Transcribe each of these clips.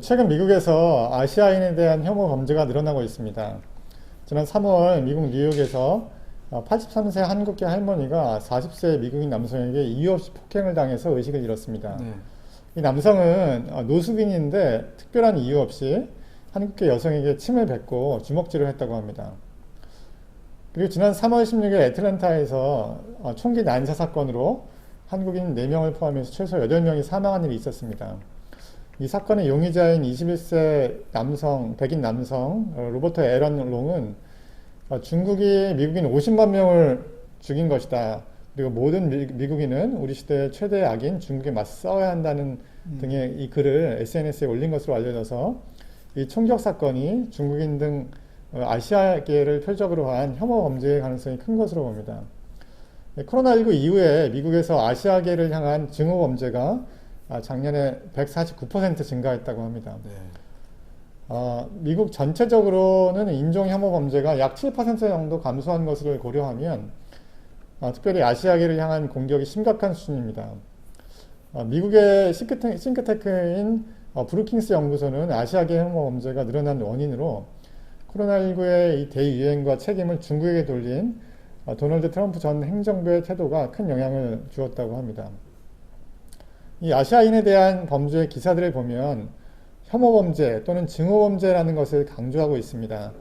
최근 미국에서 아시아인에 대한 혐오 범죄가 늘어나고 있습니다. 지난 3월 미국 뉴욕에서 83세 한국계 할머니가 40세 미국인 남성에게 이유 없이 폭행을 당해서 의식을 잃었습니다. 네. 이 남성은 노숙인인데 특별한 이유 없이 한국계 여성에게 침을 뱉고 주먹질을 했다고 합니다. 그리고 지난 3월 16일 애틀랜타에서 총기 난사 사건으로 한국인 4명을 포함해서 최소 8명이 사망한 일이 있었습니다. 이 사건의 용의자인 21세 남성, 백인 남성 로버트 에런 롱은 중국이 미국인 50만 명을 죽인 것이다. 그리고 모든 미국인은 우리 시대의 최대의 악인 중국에 맞서 싸워야 한다는 등의 이 글을 SNS에 올린 것으로 알려져서 이 총격 사건이 중국인 등 아시아계를 표적으로 한 혐오 범죄의 가능성이 큰 것으로 봅니다. 코로나19 이후에 미국에서 아시아계를 향한 증오 범죄가 작년에 149% 증가했다고 합니다. 네. 미국 전체적으로는 인종 혐오 범죄가 약 7% 정도 감소한 것을 고려하면 특별히 아시아계를 향한 공격이 심각한 수준입니다. 미국의 싱크탱크인 브루킹스 연구소는 아시아계 혐오 범죄가 늘어난 원인으로 코로나19의 이 대유행과 책임을 중국에게 돌린 도널드 트럼프 전 행정부의 태도가 큰 영향을 주었다고 합니다. 이 아시아인에 대한 범죄의 기사들을 보면 혐오범죄 또는 증오범죄라는 것을 강조하고 있습니다.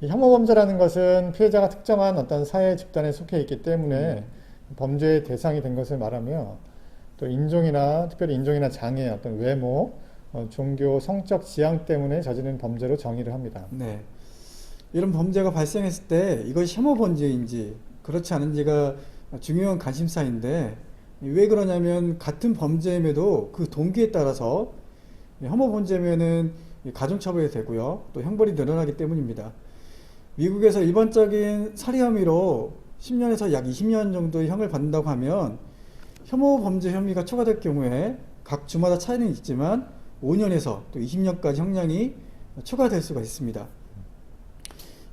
이 혐오범죄라는 것은 피해자가 특정한 어떤 사회 집단에 속해 있기 때문에 범죄의 대상이 된 것을 말하며 또 인종이나 특별히 인종이나 장애, 어떤 외모, 종교, 성적 지향 때문에 저지른 범죄로 정의를 합니다. 네. 이런 범죄가 발생했을 때 이것이 혐오 범죄인지 그렇지 않은지가 중요한 관심사인데 왜 그러냐면 같은 범죄임에도 그 동기에 따라서 혐오 범죄면은 가중처벌이 되고요. 또 형벌이 늘어나기 때문입니다. 미국에서 일반적인 살해 혐의로 10년에서 약 20년 정도의 형을 받는다고 하면 혐오 범죄 혐의가 초과될 경우에 각 주마다 차이는 있지만 5년에서 또 20년까지 형량이 초과될 수가 있습니다.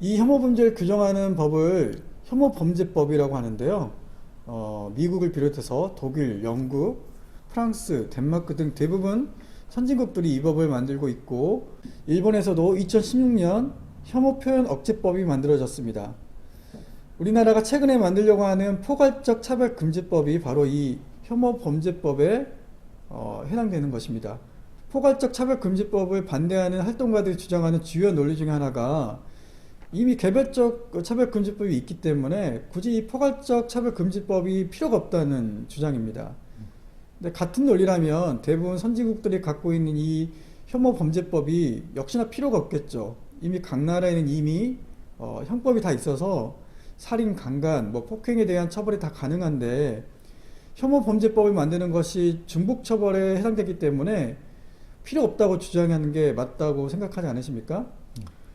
이 혐오 범죄를 규정하는 법을 혐오범죄법이라고 하는데요. 미국을 비롯해서 독일, 영국, 프랑스, 덴마크 등 대부분 선진국들이 이 법을 만들고 있고 일본에서도 2016년 혐오표현 억제법이 만들어졌습니다. 우리나라가 최근에 만들려고 하는 포괄적 차별금지법이 바로 이 혐오범죄법에 해당되는 것입니다. 포괄적 차별금지법을 반대하는 활동가들이 주장하는 주요 논리 중에 하나가 이미 개별적 차별금지법이 있기 때문에 굳이 이 포괄적 차별금지법이 필요가 없다는 주장입니다. 근데 같은 논리라면 대부분 선진국들이 갖고 있는 이 혐오범죄법이 역시나 필요가 없겠죠. 이미 각 나라에는 이미 형법이 다 있어서 살인, 강간, 폭행에 대한 처벌이 다 가능한데 혐오범죄법을 만드는 것이 중복처벌에 해당되기 때문에 필요 없다고 주장하는 게 맞다고 생각하지 않으십니까?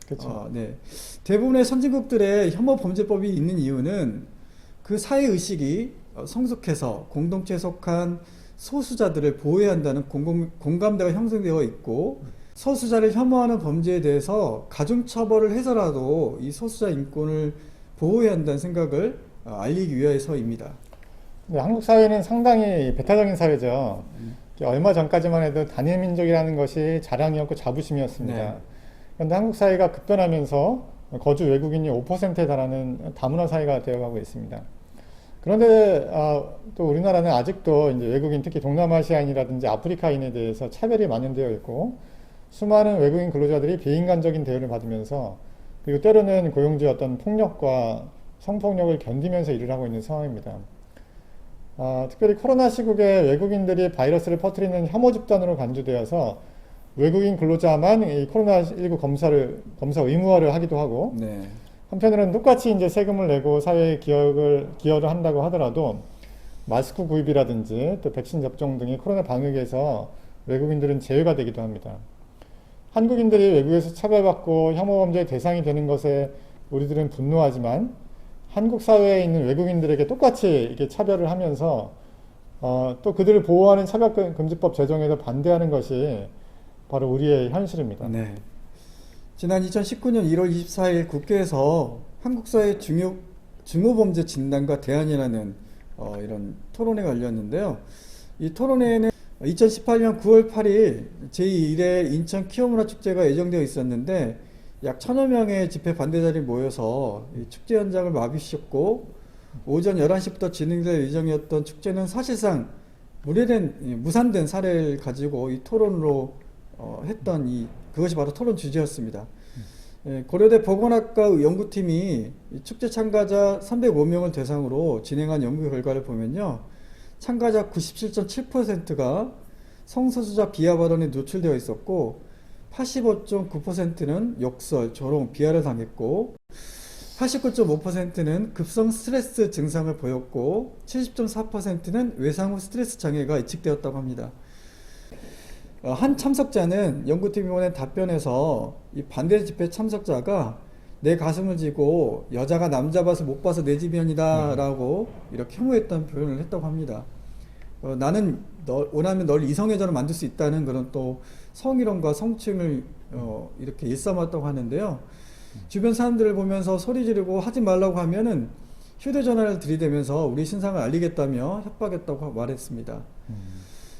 그렇죠. 네. 대부분의 선진국들의 혐오범죄법이 있는 이유는 그 사회의식이 성숙해서 공동체에 속한 소수자들을 보호해야 한다는 공감대가 형성되어 있고 소수자를 혐오하는 범죄에 대해서 가중처벌을 해서라도 이 소수자 인권을 보호해야 한다는 생각을 알리기 위해서입니다. 네, 한국 사회는 상당히 배타적인 사회죠. 얼마 전까지만 해도 단일민족이라는 것이 자랑이었고 자부심이었습니다. 네. 그런데 한국 사회가 급변하면서 거주 외국인이 5%에 달하는 다문화 사회가 되어가고 있습니다. 그런데 또 우리나라는 아직도 이제 외국인, 특히 동남아시아인이라든지 아프리카인에 대해서 차별이 만연되어 있고 수많은 외국인 근로자들이 비인간적인 대우를 받으면서 그리고 때로는 고용주의 어떤 폭력과 성폭력을 견디면서 일을 하고 있는 상황입니다. 특별히 코로나 시국에 외국인들이 바이러스를 퍼뜨리는 혐오 집단으로 간주되어서 외국인 근로자만 이 코로나19 검사 의무화를 하기도 하고 네. 한편으로는 똑같이 이제 세금을 내고 사회에 기여를 한다고 하더라도 마스크 구입이라든지 또 백신 접종 등의 코로나 방역에서 외국인들은 제외가 되기도 합니다. 한국인들이 외국에서 차별받고 혐오 범죄의 대상이 되는 것에 우리들은 분노하지만 한국 사회에 있는 외국인들에게 똑같이 이렇게 차별을 하면서 또 그들을 보호하는 차별금지법 제정에도 반대하는 것이 바로 우리의 현실입니다. 네. 지난 2019년 1월 24일 국회에서 한국 사회 증오범죄 진단과 대안이라는 이런 토론회가 열렸는데요. 이 토론회에는 2018년 9월 8일 제1회 인천 키오문화 축제가 예정되어 있었는데 약 1000여 명의 집회 반대자들이 모여서 이 축제 현장을 마비시켰고 오전 11시부터 진행될 예정이었던 축제는 사실상 무산된 사례를 가지고 이 토론으로 했던 그것이 바로 토론 주제였습니다. 고려대 보건학과 연구팀이 이 축제 참가자 305명을 대상으로 진행한 연구 결과를 보면요. 참가자 97.7%가 성소수자 비하 발언에 노출되어 있었고 85.9%는 욕설, 조롱, 비하를 당했고 89.5%는 급성 스트레스 증상을 보였고 70.4%는 외상 후 스트레스 장애가 예측되었다고 합니다. 한 참석자는 연구팀이 보낸 답변에서 이 반대 집회 참석자가 내 가슴을 쥐고 여자가 남자 봐서 못 봐서 내 집이언이다 라고 이렇게 혐오했던 표현을 했다고 합니다. 나는 원하면 널 이성애자로 만들 수 있다는 그런 또 성희롱과 성추행을 이렇게 일삼았다고 하는데요. 주변 사람들을 보면서 소리 지르고 하지 말라고 하면은 휴대전화를 들이대면서 우리 신상을 알리겠다며 협박했다고 말했습니다.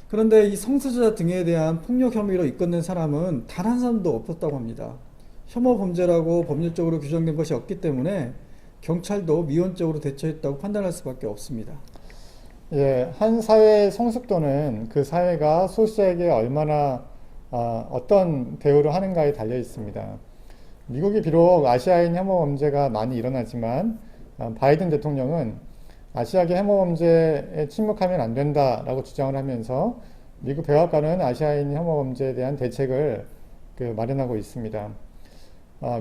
그런데 이 성소수자 등에 대한 폭력 혐의로 입건된 사람은 단 한 사람도 없었다고 합니다. 혐오 범죄라고 법률적으로 규정된 것이 없기 때문에 경찰도 미온적으로 대처했다고 판단할 수밖에 없습니다. 예, 한 사회의 성숙도는 그 사회가 소수자에게 얼마나 어떤 대우를 하는가에 달려 있습니다. 미국이 비록 아시아인 혐오 범죄가 많이 일어나지만 바이든 대통령은 아시아계 혐오 범죄에 침묵하면 안 된다라고 주장을 하면서 미국 백악관은 아시아인 혐오 범죄에 대한 대책을 마련하고 있습니다.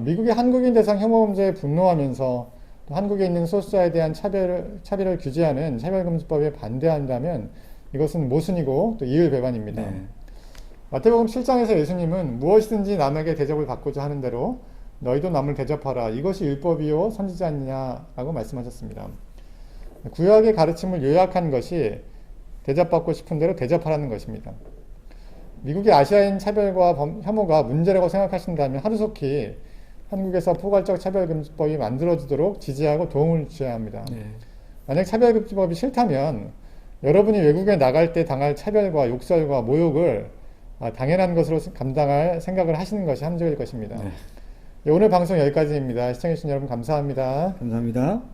미국이 한국인 대상 혐오 범죄에 분노하면서 또 한국에 있는 소수자에 대한 차별을 규제하는 차별금지법에 반대한다면 이것은 모순이고 또 이율배반입니다. 네. 마태복음 7장에서 예수님은 무엇이든지 남에게 대접을 받고자 하는 대로 너희도 남을 대접하라. 이것이 율법이요 선지자 아니냐라고 말씀하셨습니다. 구약의 가르침을 요약한 것이 대접받고 싶은 대로 대접하라는 것입니다. 미국의 아시아인 차별과 혐오가 문제라고 생각하신다면 하루속히 한국에서 포괄적 차별금지법이 만들어지도록 지지하고 도움을 주셔야 합니다. 네. 만약 차별금지법이 싫다면 여러분이 외국에 나갈 때 당할 차별과 욕설과 모욕을 당연한 것으로 감당할 생각을 하시는 것이 함정일 것입니다. 네. 오늘 방송 여기까지입니다. 시청해주신 여러분 감사합니다. 감사합니다.